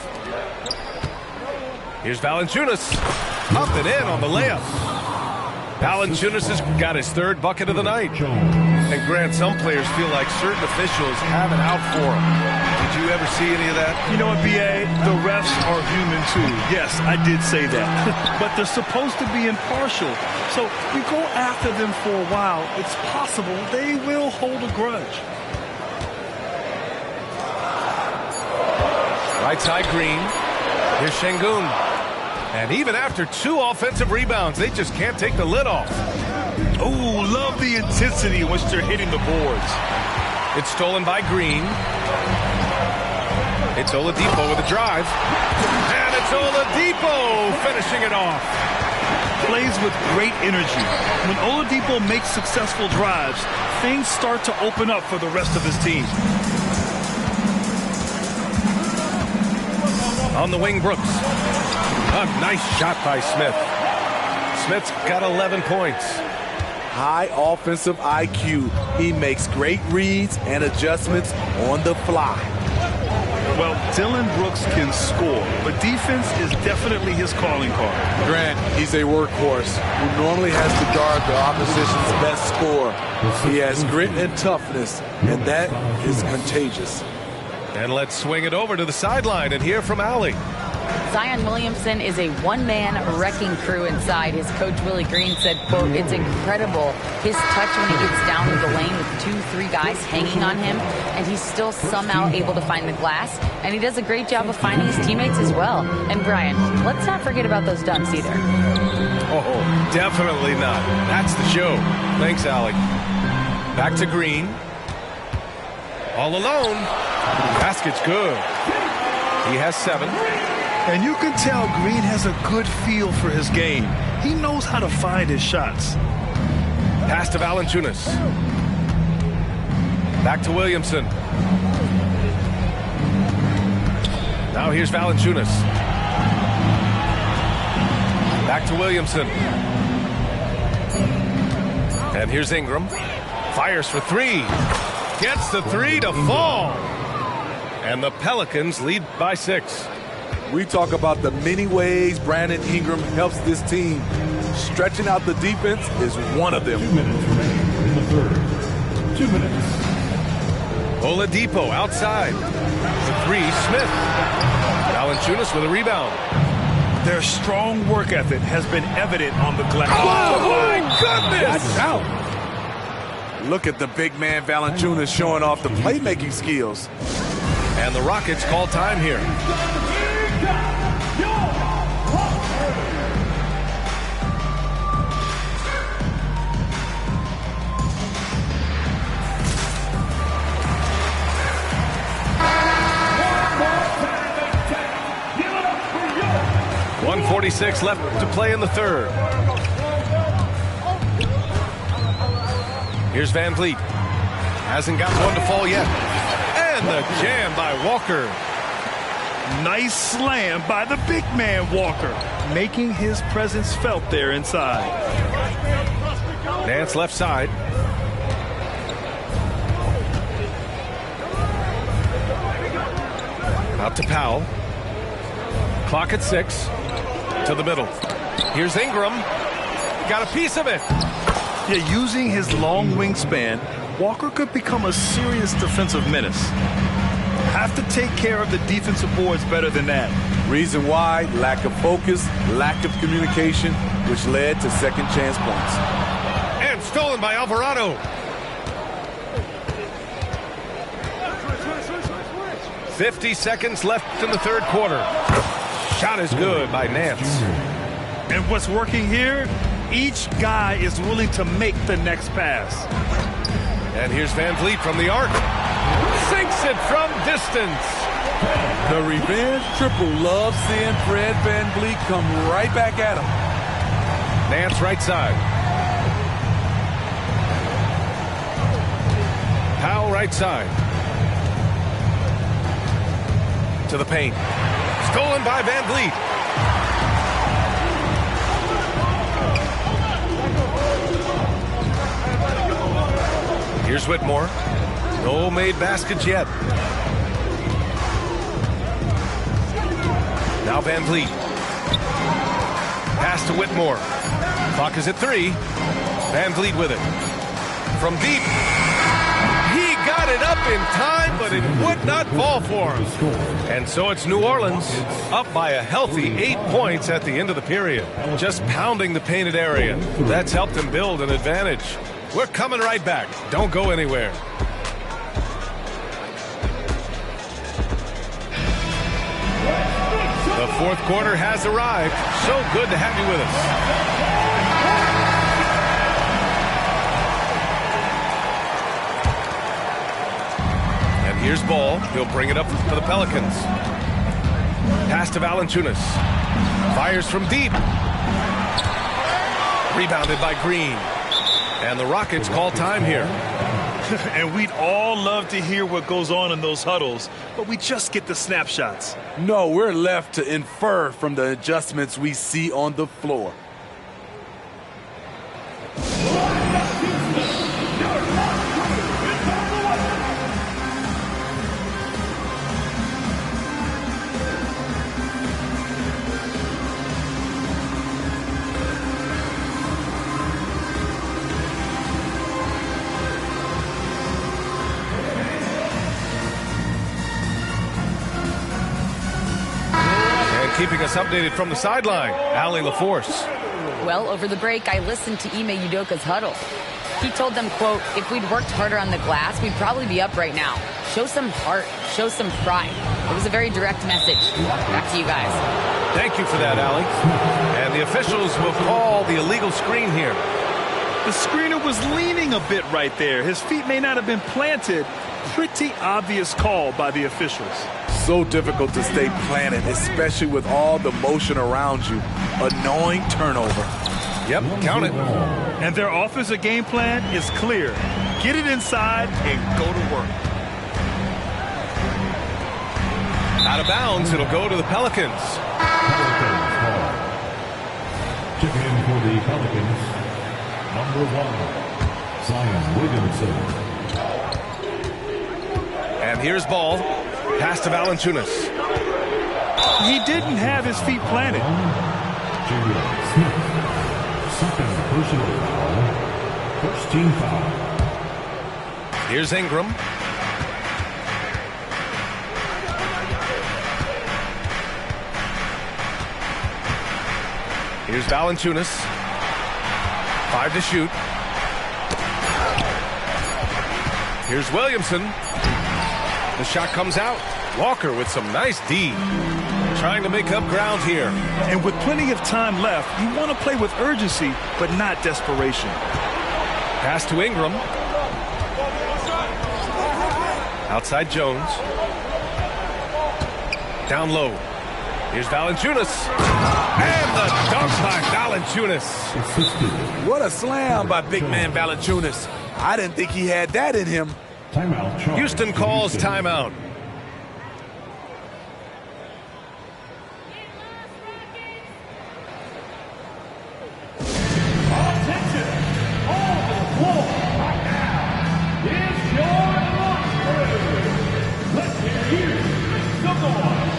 Here's Valanciunas. Up and in on the layup. Valanciunas has got his 3rd bucket of the night. And Grant, some players feel like certain officials have it out for them. Did you ever see any of that? You know what, B.A.? The refs are human too. Yes, I did say that. But they're supposed to be impartial. So you go after them for a while, it's possible they will hold a grudge. Right side Green. Here's Şengün. And even after 2 offensive rebounds, they just can't take the lid off. Oh, love the intensity in which they're hitting the boards. It's stolen by Green. It's Oladipo with a drive. And it's Oladipo finishing it off. Plays with great energy. When Oladipo makes successful drives, things start to open up for the rest of his team. On the wing, Brooks. A nice shot by Smith. Smith's got 11 points. High offensive IQ. He makes great reads and adjustments on the fly. Well, Dylan Brooks can score, but defense is definitely his calling card. Grant, he's a workhorse who normally has to guard the opposition's best scorer. He has grit and toughness, and that is contagious. And let's swing it over to the sideline and hear from Allie. Zion Williamson is a one-man wrecking crew inside. His coach, Willie Green, said, quote, "It's incredible. His touch when he gets down to the lane with 2-3 guys hanging on him, and he's still somehow able to find the glass. And he does a great job of finding his teammates as well." And Brian, let's not forget about those dunks either. Oh, definitely not. That's the show. Thanks, Allie. Back to Green. All alone. Basket's good. He has 7. And you can tell Green has a good feel for his game. He knows how to find his shots. Pass to Valanciunas. Back to Williamson. Now here's Valanciunas. Back to Williamson. And here's Ingram. Fires for 3. Gets the 3 to fall. And the Pelicans lead by 6. We talk about the many ways Brandon Ingram helps this team. Stretching out the defense is one of them. 2 minutes remaining in the third. 2 minutes. Oladipo outside. The 3, Smith. Valanciunas with a rebound. Their strong work ethic has been evident on the glass. Oh, my goodness! That's out. Look at the big man Valanciunas showing off the playmaking skills. And the Rockets call time here. .146 left to play in the third. Here's Van Vliet. Hasn't got one to fall yet. And the jam by Walker. Nice slam by the big man Walker, making his presence felt there inside. Nance left side. Out to Powell. Clock at 6. To the middle. Here's Ingram. Got a piece of it. Yeah, using his long wingspan, Walker could become a serious defensive menace. Have to take care of the defensive boards better than that. Reason why: lack of focus, lack of communication, which led to second chance points. And stolen by Alvarado. .50 seconds left in the third quarter. Shot is good by Nance. And what's working here? Each guy is willing to make the next pass. And here's Van Vliet from the arc. Sinks it from distance. The revenge triple loves seeing Fred Van Vliet come right back at him. Nance right side. Powell right side. To the paint. Stolen by Van Vliet. Here's Whitmore. No made baskets yet. Now Van Vliet. Pass to Whitmore. Clock is at 3. Van Vliet with it. From deep. He got it up in time, but it would not fall for him. And so it's New Orleans up by a healthy 8 points at the end of the period. Just pounding the painted area. That's helped them build an advantage. We're coming right back. Don't go anywhere. The fourth quarter has arrived. So good to have you with us. And Here's ball. He'll bring it up for the Pelicans. Pass to Valanciunas. Fires from deep. Rebounded by Green. And the Rockets call time here. And we'd all love to hear what goes on in those huddles, but we just get the snapshots. No, we're left to infer from the adjustments we see on the floor. Keeping us updated from the sideline, Allie LaForce. Well, over the break, I listened to Ime Udoka's huddle. He told them, quote, if we'd worked harder on the glass, we'd probably be up right now. Show some heart, show some pride. It was a very direct message. Back to you guys. Thank you for that, Allie. And the officials will call the illegal screen here. The screener was leaning a bit right there. His feet may not have been planted. Pretty obvious call by the officials. So difficult to stay planted, especially with all the motion around you. Annoying turnover. Yep, count it. And their offensive game plan is clear. Get it inside and go to work. Out of bounds, it'll go to the Pelicans. Checking in for the Pelicans, number 1, Zion Williamson. And here's ball. Pass to Valanciunas. He didn't have his feet planted. Julian Smith, second personal foul, first team foul. Here's Ingram. Here's Valanciunas. 5 to shoot. Here's Williamson. The shot comes out. Walker with some nice D. Trying to make up ground here. And with plenty of time left, you want to play with urgency, but not desperation. Pass to Ingram. Outside Jones. Down low. Here's Valanciunas. And the dunk by Valanciunas. What a slam by big man Valanciunas. I didn't think he had that in him. Timeout. Houston calls timeout. Attention! All the floor right now is your lunch break. Let's hear the noise.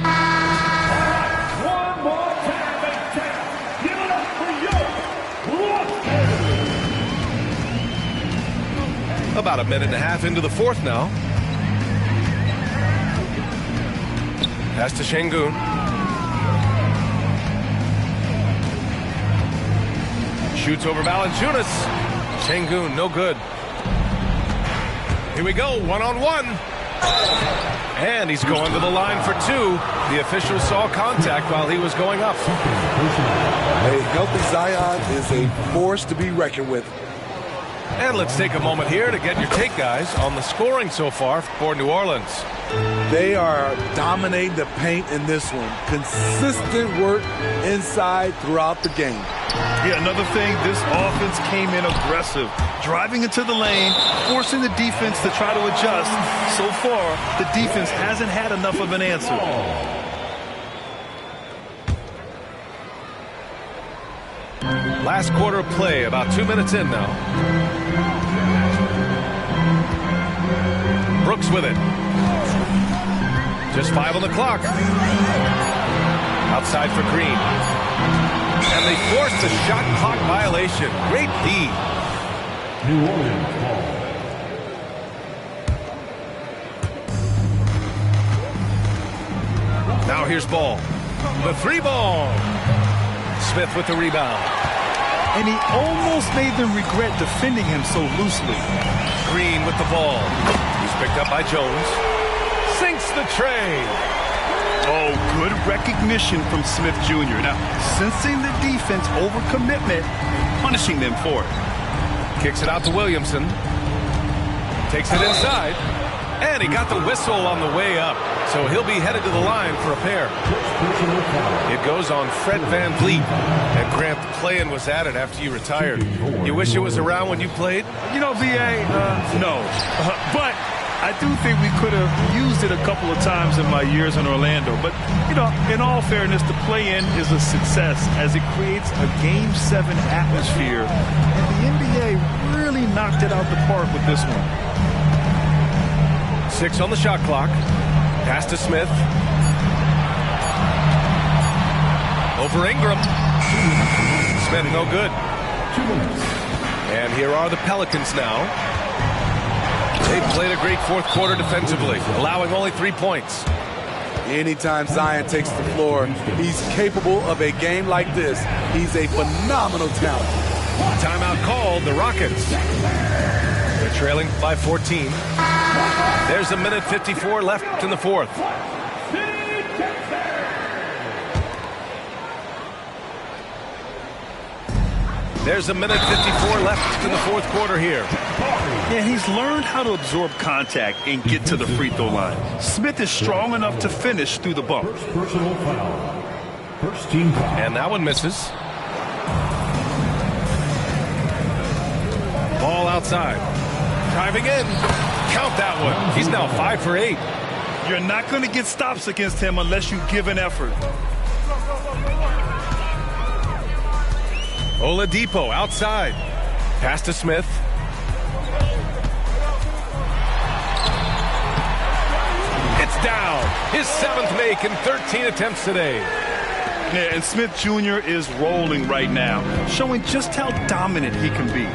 All right, one more time, and give it up for your lunch break. About a minute and a half into the fourth now. Pass to Şengün. Shoots over Valanciunas. Şengün, no good. Here we go, one-on-one. And he's going to the line for 2. The official saw contact while he was going up. A healthy Zion is a force to be reckoned with. And let's take a moment here to get your take, guys, on the scoring so far for New Orleans. They are dominating the paint in this one. Consistent work inside throughout the game. Yeah, another thing, this offense came in aggressive, driving into the lane, forcing the defense to try to adjust. So far, the defense hasn't had enough of an answer. Last quarter of play, about 2 minutes in now. Brooks with it. Just 5 on the clock. Outside for Green. And they forced a shot clock violation. Great D. New Orleans ball. Now here's ball. The 3 ball. Smith with the rebound. And he almost made them regret defending him so loosely. Green with the ball. He's picked up by Jones. Sinks the tray. Oh, good recognition from Smith Jr. Now, sensing the defense overcommitment, punishing them for it. Kicks it out to Williamson. Takes it inside. And he got the whistle on the way up, so he'll be headed to the line for a pair. It goes on Fred VanVleet. And Grant, the play-in was added after you retired. You wish it was around when you played? You know, VA, no. But I do think we could have used it a couple of times in my years in Orlando. But, you know, in all fairness, the play-in is a success as it creates a Game 7 atmosphere. And the NBA really knocked it out the park with this one. 6 on the shot clock. Pass to Smith. Over Ingram. Smith no good. And here are the Pelicans now. They played a great fourth quarter defensively, allowing only 3 points. Anytime Zion takes the floor, he's capable of a game like this. He's a phenomenal talent. Timeout called, the Rockets. They're trailing by 14. There's a minute 54 left in the fourth. There's a minute 54 left in the fourth quarter here. Yeah, he's learned how to absorb contact and get to the free throw line. Smith is strong enough to finish through the bump. Personal foul. First team foul. And that one misses. Ball outside. Driving in. Count that one. He's now 5 for 8. You're not going to get stops against him unless you give an effort. Oladipo outside. Pass to Smith. It's down. His 7th make in 13 attempts today. Yeah, and Smith Jr. is rolling right now, showing just how dominant he can be.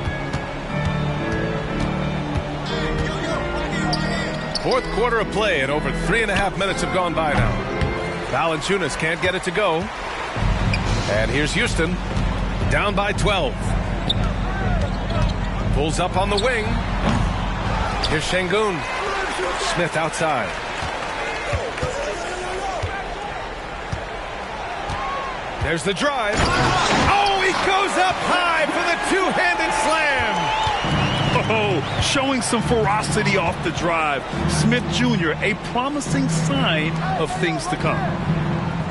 Fourth quarter of play, and over 3.5 minutes have gone by now. Valanciunas can't get it to go. And here's Houston, down by 12. Pulls up on the wing. Here's Şengün. Smith outside. There's the drive. Oh, he goes up high for the two-handed slam. Oh, showing some ferocity off the drive. Smith Jr., a promising sign of things to come.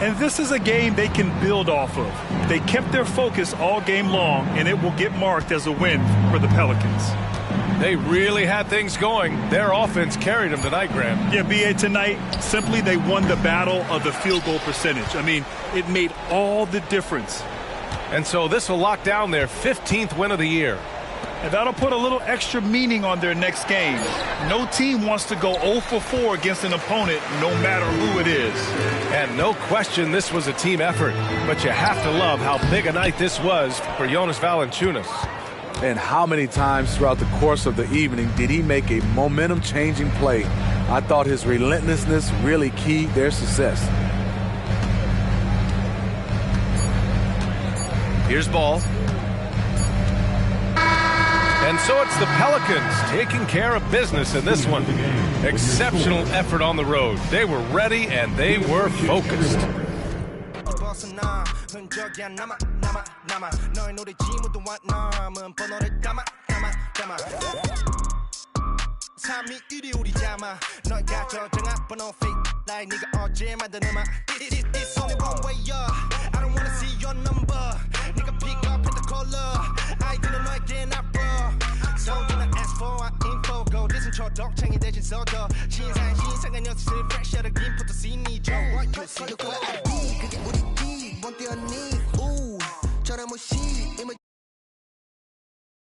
And this is a game they can build off of. They kept their focus all game long, and it will get marked as a win for the Pelicans. They really had things going. Their offense carried them tonight, Grant. Yeah, B.A., tonight, simply they won the battle of the field goal percentage. I mean, it made all the difference. And so this will lock down their 15th win of the year. And that'll put a little extra meaning on their next game. No team wants to go 0 for 4 against an opponent, no matter who it is. And no question this was a team effort. But you have to love how big a night this was for Jonas Valanciunas. And how many times throughout the course of the evening did he make a momentum-changing play? I thought his relentlessness really keyed their success. Here's Ball. And so it's the Pelicans taking care of business in this one. Exceptional effort on the road. They were ready and they were focused. It's only one way up. I don't wanna see your number. Nigga pick up in the color. I didn't know again, I bro. So gonna ask for our info. Go listen to 독창이 대신 써줘. 신상은 녀석을 fresh out of green부터 시니죠. What you see? 그게 우리 기, 뭔 뛰었니? 우, 저런 무시, 임을